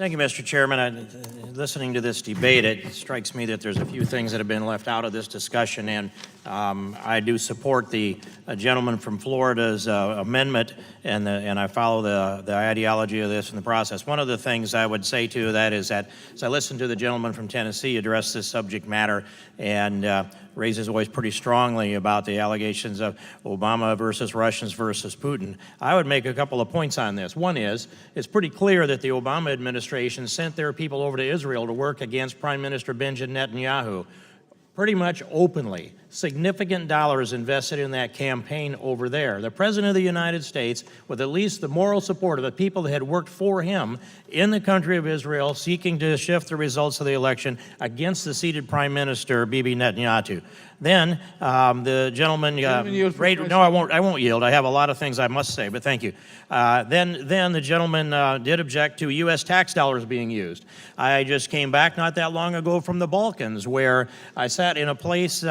Thank you, Mr. Chairman. Listening to this debate, it strikes me that there's a few things that have been left out of this discussion, and I do support the gentleman from Florida's amendment, and I follow the ideology of this in the process. One of the things I would say to that is that as I listened to the gentleman from Tennessee address this subject matter and raise his voice pretty strongly about the allegations of Obama versus Russians versus Putin, I would make a couple of points on this. One is, it's pretty clear that the Obama administration sent their people over to Israel to work against Prime Minister Benjamin Netanyahu, pretty much openly. Significant dollars invested in that campaign over there. The President of the United States, with at least the moral support of the people that had worked for him in the country of Israel, seeking to shift the results of the election against the seated Prime Minister, Bibi Netanyahu. Then the gentleman, no, I won't yield. I have a lot of things I must say, but thank you. Then the gentleman did object to U.S. tax dollars being used. I just came back not that long ago from the Balkans, where I sat in a place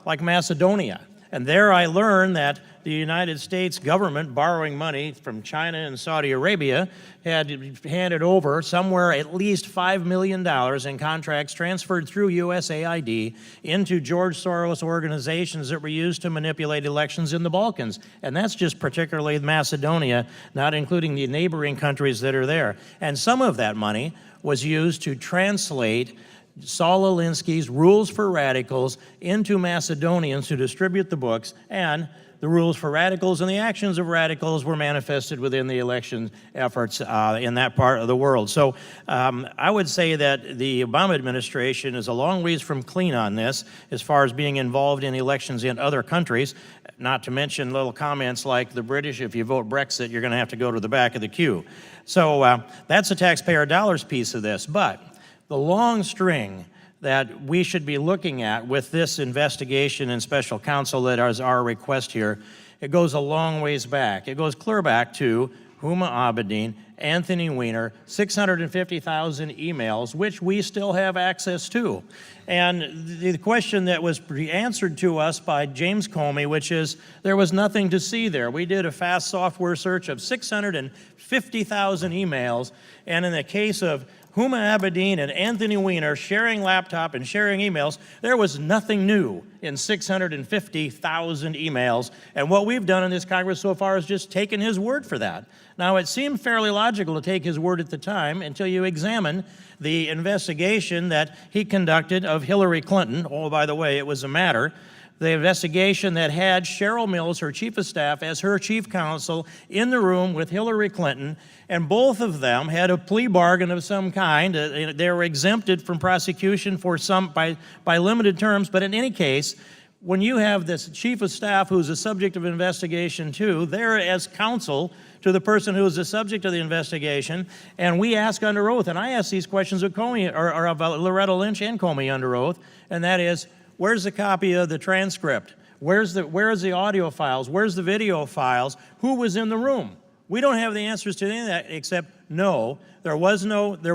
like Macedonia. And there I learned that the United States government, borrowing money from China and Saudi Arabia, had handed over somewhere at least $5 million in contracts transferred through USAID into George Soros organizations that were used to manipulate elections in the Balkans. And that's just particularly Macedonia, not including the neighboring countries that are there. And some of that money was used to translate Saul Alinsky's Rules for Radicals into Macedonians to distribute the books, and the rules for radicals and the actions of radicals were manifested within the election efforts in that part of the world. So I would say that the Obama administration is a long ways from clean on this as far as being involved in elections in other countries, not to mention little comments like the British, if you vote Brexit, you're going to have to go to the back of the queue. So that's the taxpayer dollars piece of this. But the long string that we should be looking at with this investigation and special counsel that is our request here, it goes a long ways back. It goes clear back to Huma Abedin, Anthony Weiner, 650,000 emails, which we still have access to. And the question that was answered to us by James Comey, which is, there was nothing to see there. We did a fast software search of 650,000 emails, and in the case of Huma Abedin and Anthony Weiner sharing laptop and sharing emails, there was nothing new in 650,000 emails. And what we've done in this Congress so far is just taken his word for that. Now, it seemed fairly logical to take his word at the time until you examine the investigation that he conducted of Hillary Clinton. Oh, by the way, it was a matter. The investigation that had Cheryl Mills, her chief of staff, as her chief counsel in the room with Hillary Clinton, and both of them had a plea bargain of some kind. They were exempted from prosecution for some by limited terms, but in any case, when you have this chief of staff who's a subject of investigation too, they're as counsel to the person who is the subject of the investigation, and we ask under oath, and I ask these questions of Comey, or of Loretta Lynch and Comey under oath, and that is, where's the copy of the transcript? Where is the audio files? Where's the video files? Who was in the room? We don't have the answers to any of that except no. If there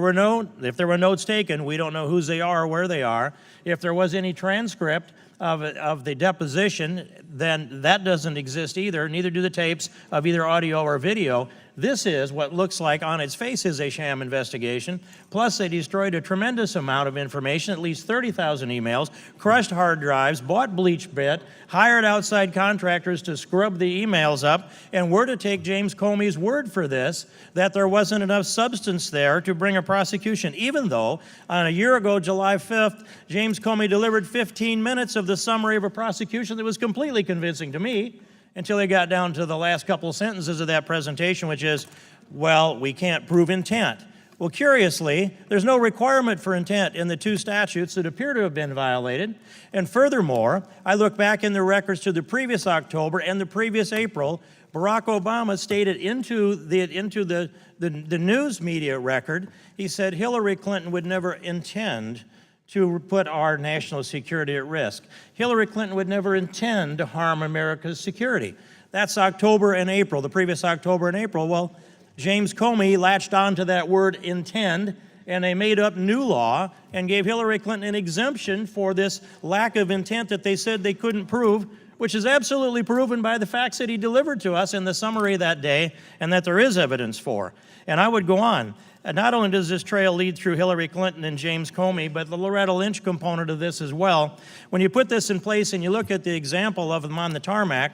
were notes taken, we don't know whose they are or where they are. If there was any transcript of the deposition, then that doesn't exist either. Neither do the tapes of either audio or video. This is what looks like on its face is a sham investigation. Plus, they destroyed a tremendous amount of information, at least 30,000 emails, crushed hard drives, bought bleach bit, hired outside contractors to scrub the emails up, and we're to take James Comey's word for this, that there wasn't enough substance there to bring a prosecution, even though on a year ago, July 5th, James Comey delivered 15 minutes of the summary of a prosecution that was completely convincing to me, until they got down to the last couple sentences of that presentation, which is, well, we can't prove intent. Well, curiously, there's no requirement for intent in the two statutes that appear to have been violated. And furthermore, I look back in the records to the previous October and the previous April, Barack Obama stated into the news media record, he said Hillary Clinton would never intend to put our national security at risk. Hillary Clinton would never intend to harm America's security. That's October and April, the previous October and April. Well, James Comey latched onto that word intend, and they made up new law and gave Hillary Clinton an exemption for this lack of intent that they said they couldn't prove, which is absolutely proven by the facts that he delivered to us in the summary that day and that there is evidence for. And I would go on. not only does this trail lead through Hillary Clinton and James Comey, but the Loretta Lynch component of this as well. When you put this in place and you look at the example of them on the tarmac,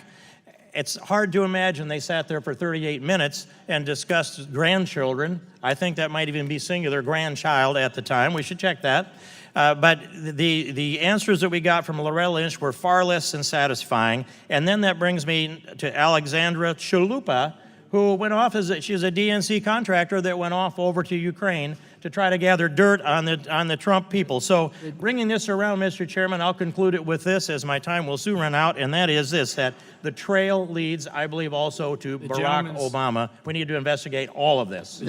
it's hard to imagine they sat there for 38 minutes and discussed grandchildren. I think that might even be singular, grandchild at the time. We should check that. But the answers that we got from Loretta Lynch were far less than satisfying. And then that brings me to Alexandra Chalupa, who went off she's a DNC contractor that went off over to Ukraine to try to gather dirt on the Trump people. So bringing this around, Mr. Chairman, I'll conclude it with this, as my time will soon run out, and that is this, that the trail leads, I believe, also to Barack Obama. We need to investigate all of this.